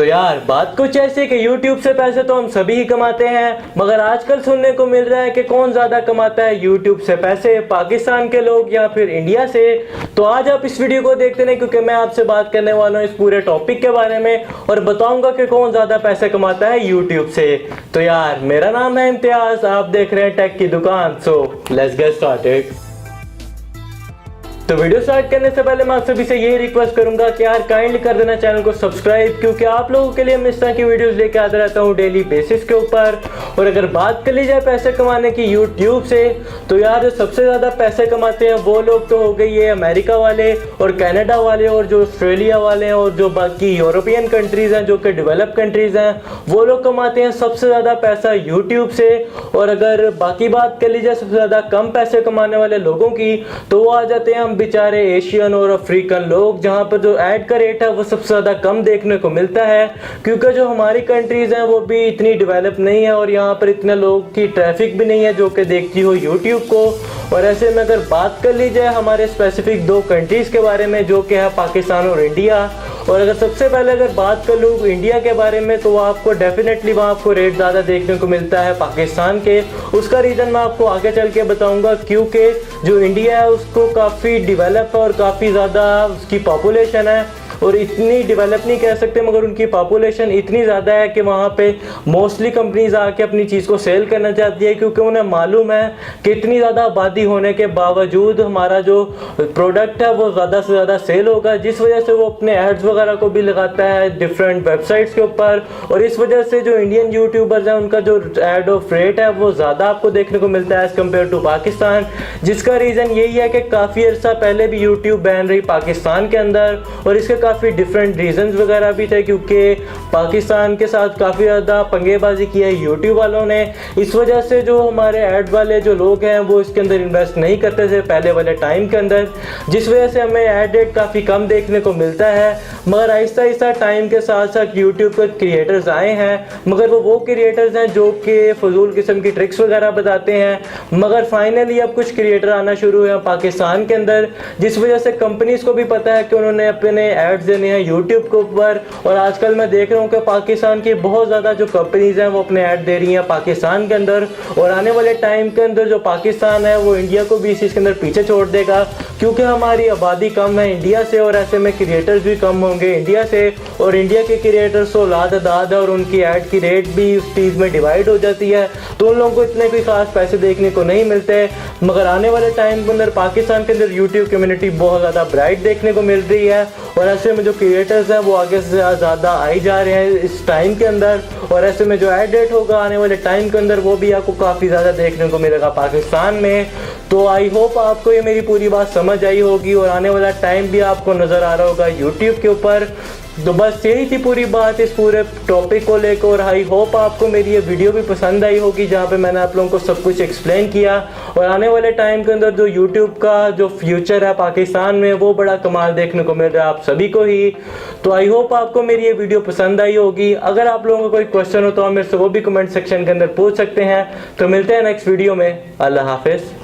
तो यार बात कुछ ऐसी कि YouTube से पैसे तो हम सभी ही कमाते हैं, मगर आजकल सुनने को मिल रहा है कि कौन ज़्यादा कमाता है YouTube से पैसे, पाकिस्तान के लोग या फिर इंडिया से। तो आज आप इस वीडियो को देखते हैं क्योंकि मैं आपसे बात करने वाला हूँ इस पूरे टॉपिक के बारे में और बताऊंगा कि कौन ज़्यादा पैसे कमाता है YouTube से। तो यार मेरा नाम है इम्तियाज, आप देख रहे हैं टेक की दुकान। So let's get started. तो वीडियो स्टार्ट करने से पहले मैं आप सभी से यही रिक्वेस्ट करूंगा कि यार काइंडली कर देना चैनल को सब्सक्राइब, क्योंकि आप लोगों के लिए मैं इस तरह की वीडियोस लेके आता रहता हूं डेली बेसिस के ऊपर। और अगर बात कर ली जाए पैसे कमाने की YouTube से, तो यार जो सबसे ज़्यादा पैसे कमाते हैं वो लोग तो हो गई है अमेरिका वाले और कनाडा वाले और जो ऑस्ट्रेलिया वाले हैं और जो बाकी यूरोपियन कंट्रीज़ हैं जो कि डेवलप कंट्रीज़ हैं, वो लोग कमाते हैं सबसे ज़्यादा पैसा YouTube से। और अगर बाकी बात कर ली जाए सबसे ज़्यादा कम पैसे कमाने वाले लोगों की, तो वो आ जाते हैं हम बेचारे एशियन और अफ्रीकन लोग, जहां पर जो ऐड का रेट है वो सबसे ज़्यादा कम देखने को मिलता है, क्योंकि जो हमारी कंट्रीज़ हैं वो भी इतनी डेवलप नहीं है और यहाँ पर इतने लोग की ट्रैफिक भी नहीं है जो कि देखती हो यूट्यूब को। और ऐसे में अगर बात कर ली जाए हमारे स्पेसिफिक दो कंट्रीज़ के बारे में जो कि है पाकिस्तान और इंडिया, और अगर सबसे पहले अगर बात कर लूँ इंडिया के बारे में, तो आपको डेफिनेटली वहाँ आपको रेट ज़्यादा देखने को मिलता है पाकिस्तान के। उसका रीज़न मैं आपको आगे चल के बताऊँगा, क्योंकि जो इंडिया है उसको काफ़ी डेवलप है और काफ़ी ज़्यादा उसकी पॉपुलेशन है, और इतनी डेवलप नहीं कह सकते मगर उनकी पॉपुलेशन इतनी ज़्यादा है कि वहाँ पे मोस्टली कंपनीज आके अपनी चीज़ को सेल करना चाहती है, क्योंकि उन्हें मालूम है कि इतनी ज़्यादा आबादी होने के बावजूद हमारा जो प्रोडक्ट है वो ज़्यादा से ज़्यादा सेल होगा, जिस वजह से वो अपने एड्स वगैरह को भी लगाता है डिफरेंट वेबसाइट्स के ऊपर। और इस वजह से जो इंडियन यूट्यूबर्स हैं उनका जो एड ऑफ रेट है वो ज़्यादा आपको देखने को मिलता है एज़ कम्पेयर टू पाकिस्तान, जिसका रीज़न यही है कि काफ़ी अर्सा पहले भी यूट्यूब बैन रही पाकिस्तान के अंदर, और इसके काफ़ी डिफरेंट रीजंस वगैरह भी थे, क्योंकि पाकिस्तान के साथ काफ़ी ज़्यादा पंगेबाजी की है यूट्यूब वालों ने। इस वजह से जो हमारे ऐड वाले जो लोग हैं वो इसके अंदर इन्वेस्ट नहीं करते थे पहले वाले टाइम के अंदर, जिस वजह से हमें ऐड रेट काफ़ी कम देखने को मिलता है। मगर आहिस्ता आहिस्ता टाइम के साथ साथ यूट्यूब पर क्रिएटर्स आए हैं, मगर वो क्रिएटर्स हैं जो कि फजूल किस्म की ट्रिक्स वगैरह बताते हैं। मगर फाइनली अब कुछ क्रिएटर आना शुरू हुए पाकिस्तान के अंदर, जिस वजह से कंपनीज को भी पता है कि उन्होंने अपने एड्स देने हैं यूट्यूब के ऊपर। और आजकल मैं देख रहा हूँ कि पाकिस्तान की बहुत ज़्यादा जो कंपनीज हैं वो अपने ऐड दे रही हैं पाकिस्तान के अंदर, और आने वाले टाइम के अंदर जो पाकिस्तान है वो इंडिया को भी इस चीज़ के अंदर पीछे छोड़ देगा, क्योंकि हमारी आबादी कम है इंडिया से और ऐसे में क्रिएटर्स भी कम होंगे इंडिया से, और इंडिया के क्रिएटर्स तो लादाद है और उनकी ऐड की रेट भी उस चीज़ में डिवाइड हो जाती है, तो उन लोगों को इतने कोई ख़ास पैसे देखने को नहीं मिलते। मगर आने वाले टाइम के अंदर पाकिस्तान के अंदर यूट्यूब कम्युनिटी बहुत ज़्यादा ब्राइट देखने को मिल रही है, और ऐसे में जो क्रिएटर्स हैं वो आगे से ज़्यादा आई जा रहे हैं इस टाइम के अंदर, और ऐसे में जो ऐड रेट होगा आने वाले टाइम के अंदर वो भी आपको काफ़ी ज़्यादा देखने को मिलेगा पाकिस्तान में। तो आई होप आपको ये मेरी पूरी बात समझ आई होगी और आने वाला टाइम भी आपको नज़र आ रहा होगा यूट्यूब के ऊपर। तो बस यही थी पूरी बात इस पूरे टॉपिक को लेकर, और आई होप आपको मेरी ये वीडियो भी पसंद आई होगी जहाँ पे मैंने आप लोगों को सब कुछ एक्सप्लेन किया। और आने वाले टाइम के अंदर जो यूट्यूब का जो फ्यूचर है पाकिस्तान में वो बड़ा कमाल देखने को मिल रहा है आप सभी को ही। तो आई होप आपको मेरी ये वीडियो पसंद आई होगी। अगर आप लोगों को कोई क्वेश्चन हो तो आप मेरे से वो भी कमेंट सेक्शन के अंदर पूछ सकते हैं। तो मिलते हैं नेक्स्ट वीडियो में। अल्लाह हाफिज़।